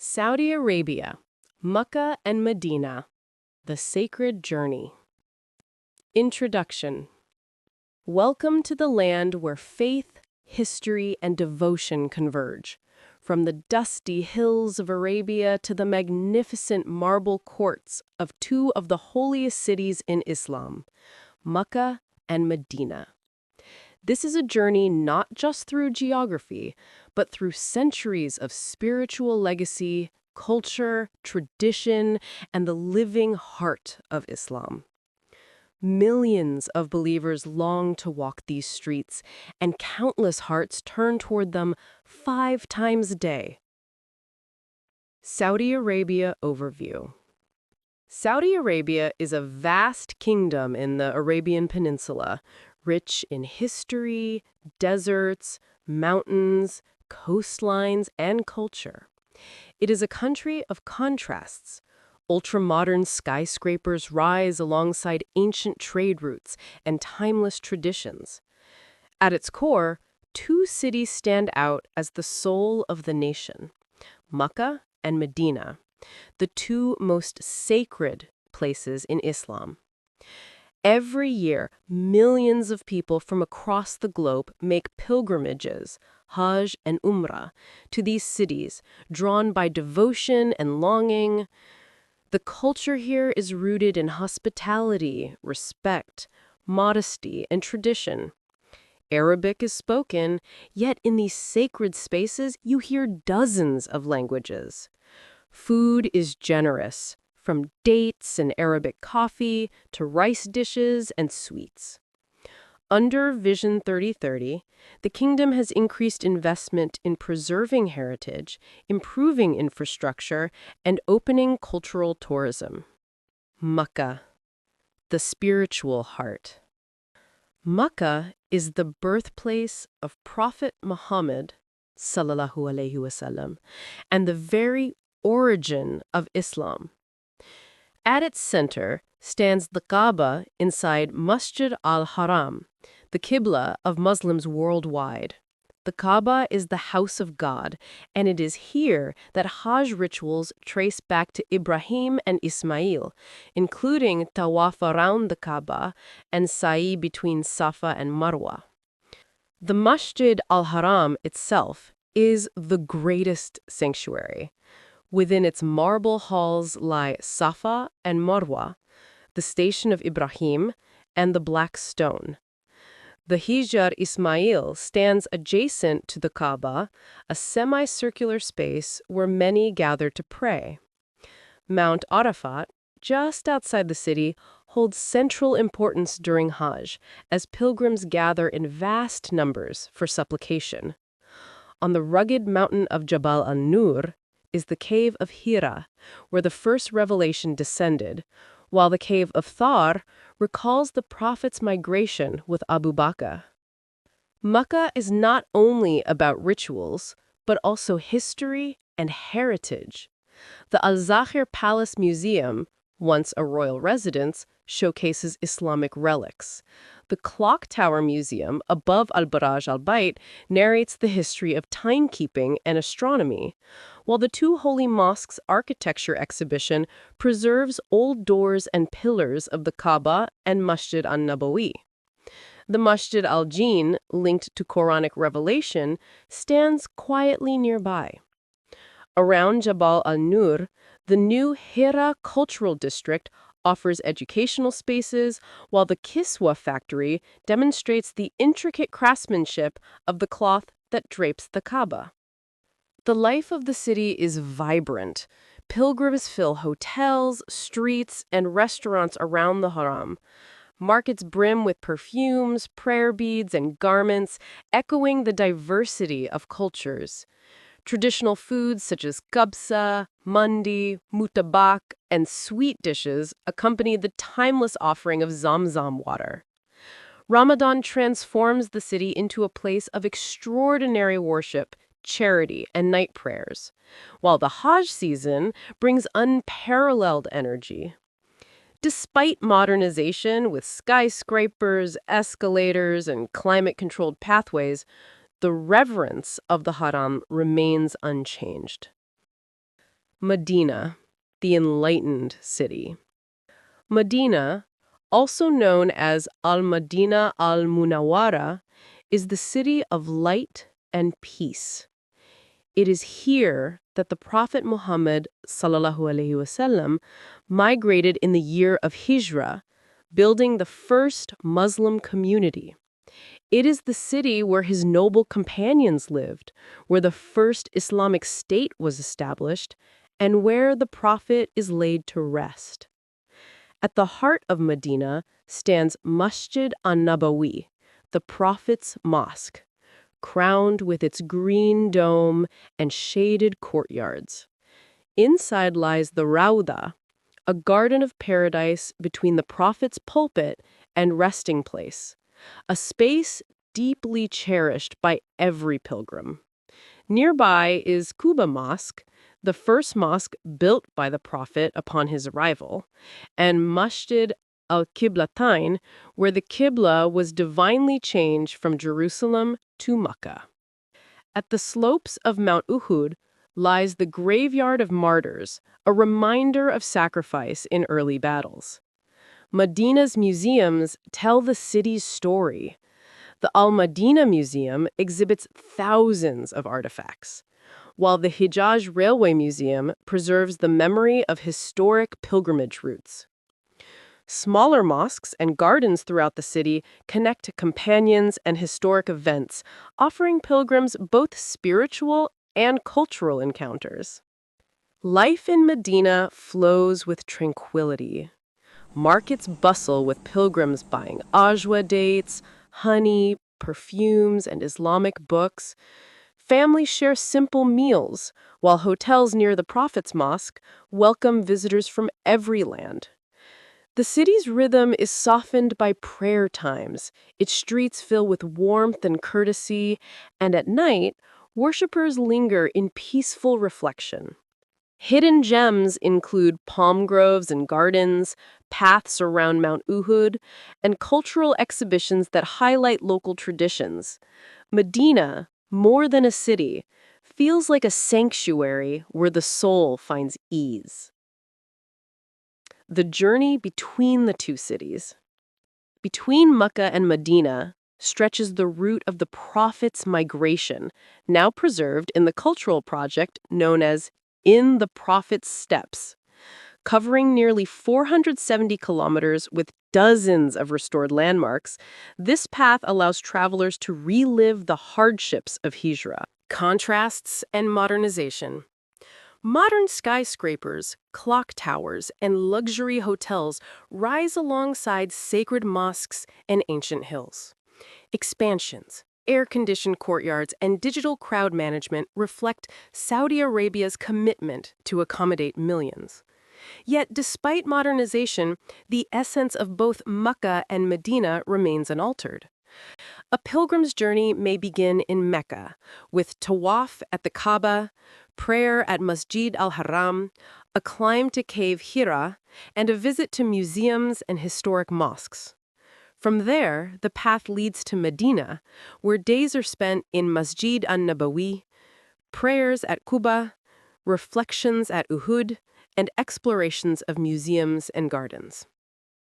Saudi Arabia, Makkah and Madinah, the sacred journey. Introduction. Welcome to the land where faith, history, and devotion converge. From the dusty hills of Arabia to the magnificent marble courts of two of the holiest cities in Islam, Makkah and Madinah. This is a journey not just through geography, but through centuries of spiritual legacy, culture, tradition, and the living heart of Islam. Millions of believers long to walk these streets, and countless hearts turn toward them 5 times a day. Saudi Arabia Overview. Saudi Arabia is a vast kingdom in the Arabian Peninsula, rich in history, deserts, mountains, coastlines, and culture. It is a country of contrasts. Ultra-modern skyscrapers rise alongside ancient trade routes and timeless traditions. At its core, 2 cities stand out as the soul of the nation: Makkah and Medina, the 2 most sacred places in Islam. Every year, millions of people from across the globe make pilgrimages, Hajj and Umrah, to these cities, drawn by devotion and longing. The culture here is rooted in hospitality, respect, modesty, and tradition. Arabic is spoken, yet in these sacred spaces you hear dozens of languages. Food is generous, from dates and Arabic coffee to rice dishes and sweets. Under Vision 3030, the kingdom has increased investment in preserving heritage, improving infrastructure, and opening cultural tourism. Makkah, the spiritual heart. Makkah is the birthplace of Prophet Muhammad, sallallahu alaihi wasallam, and the very origin of Islam. At its center stands the Kaaba inside Masjid al-Haram, the Qibla of Muslims worldwide. The Kaaba is the house of God, and it is here that Hajj rituals trace back to Ibrahim and Ismail, including tawaf around the Kaaba and sa'i between Safa and Marwa. The Masjid al-Haram itself is the greatest sanctuary. Within its marble halls lie Safa and Marwa, the station of Ibrahim, and the Black Stone. The Hijr Ismail stands adjacent to the Kaaba, a semicircular space where many gather to pray. Mount Arafat, just outside the city, holds central importance during Hajj, as pilgrims gather in vast numbers for supplication. On the rugged mountain of Jabal al-Nur is the cave of Hira, where the first revelation descended, while the cave of Thar recalls the Prophet's migration with Abu Bakr. Makkah is not only about rituals, but also history and heritage. The Al-Zahir Palace Museum, once a royal residence, showcases Islamic relics. The Clock Tower Museum above Al-Baraj al-Bait narrates the history of timekeeping and astronomy, while the 2 Holy Mosques architecture exhibition preserves old doors and pillars of the Kaaba and Masjid an-Nabawi. The Masjid al-Jinn, linked to Quranic revelation, stands quietly nearby. Around Jabal al-Nur, the new Hira Cultural District offers educational spaces, while the Kiswa factory demonstrates the intricate craftsmanship of the cloth that drapes the Kaaba. The life of the city is vibrant. Pilgrims fill hotels, streets, and restaurants around the Haram. Markets brim with perfumes, prayer beads, and garments, echoing the diversity of cultures. Traditional foods such as kabsa, mandi, mutabak, and sweet dishes accompany the timeless offering of Zamzam water. Ramadan transforms the city into a place of extraordinary worship, charity, and night prayers, while the Hajj season brings unparalleled energy. Despite modernization with skyscrapers, escalators, and climate-controlled pathways, the reverence of the Haram remains unchanged. Medina, the enlightened city. Medina, also known as Al-Madina al-Munawwara, is the city of light and peace. It is here that the Prophet Muhammad sallallahu alaihi wasallam migrated in the year of Hijrah, building the first Muslim community. It is the city where his noble companions lived, where the first Islamic state was established, and where the Prophet is laid to rest. At the heart of Medina stands Masjid an-Nabawi, the Prophet's mosque, crowned with its green dome and shaded courtyards. Inside lies the Rawda, a garden of paradise between the Prophet's pulpit and resting place, a space deeply cherished by every pilgrim. Nearby is Quba Mosque, the first mosque built by the Prophet upon his arrival, and Masjid al-Qiblatain, where the Qibla was divinely changed from Jerusalem to Makkah. At the slopes of Mount Uhud lies the graveyard of martyrs, a reminder of sacrifice in early battles. Medina's museums tell the city's story. The Al-Madinah Museum exhibits thousands of artifacts, while the Hijaz Railway Museum preserves the memory of historic pilgrimage routes. Smaller mosques and gardens throughout the city connect to companions and historic events, offering pilgrims both spiritual and cultural encounters. Life in Medina flows with tranquility. Markets bustle with pilgrims buying ajwa dates, honey, perfumes, and Islamic books. Families share simple meals, while hotels near the Prophet's mosque welcome visitors from every land. The city's rhythm is softened by prayer times, its streets fill with warmth and courtesy, and at night, worshippers linger in peaceful reflection. Hidden gems include palm groves and gardens, paths around Mount Uhud, and cultural exhibitions that highlight local traditions. Medina, more than a city, feels like a sanctuary where the soul finds ease. The journey between the two cities. Between Mecca and Medina stretches the route of the Prophet's migration, now preserved in the cultural project known as In the Prophet's Steps. Covering nearly 470 kilometers with dozens of restored landmarks, this path allows travelers to relive the hardships of Hijra. Contrasts and modernization. Modern skyscrapers, clock towers, and luxury hotels rise alongside sacred mosques and ancient hills. Expansions, air-conditioned courtyards, and digital crowd management reflect Saudi Arabia's commitment to accommodate millions. Yet, despite modernization, the essence of both Mecca and Medina remains unaltered. A pilgrim's journey may begin in Mecca, with tawaf at the Kaaba, prayer at Masjid al-Haram, a climb to Cave Hira, and a visit to museums and historic mosques. From there, the path leads to Medina, where days are spent in Masjid an-Nabawi, prayers at Quba, reflections at Uhud, and explorations of museums and gardens.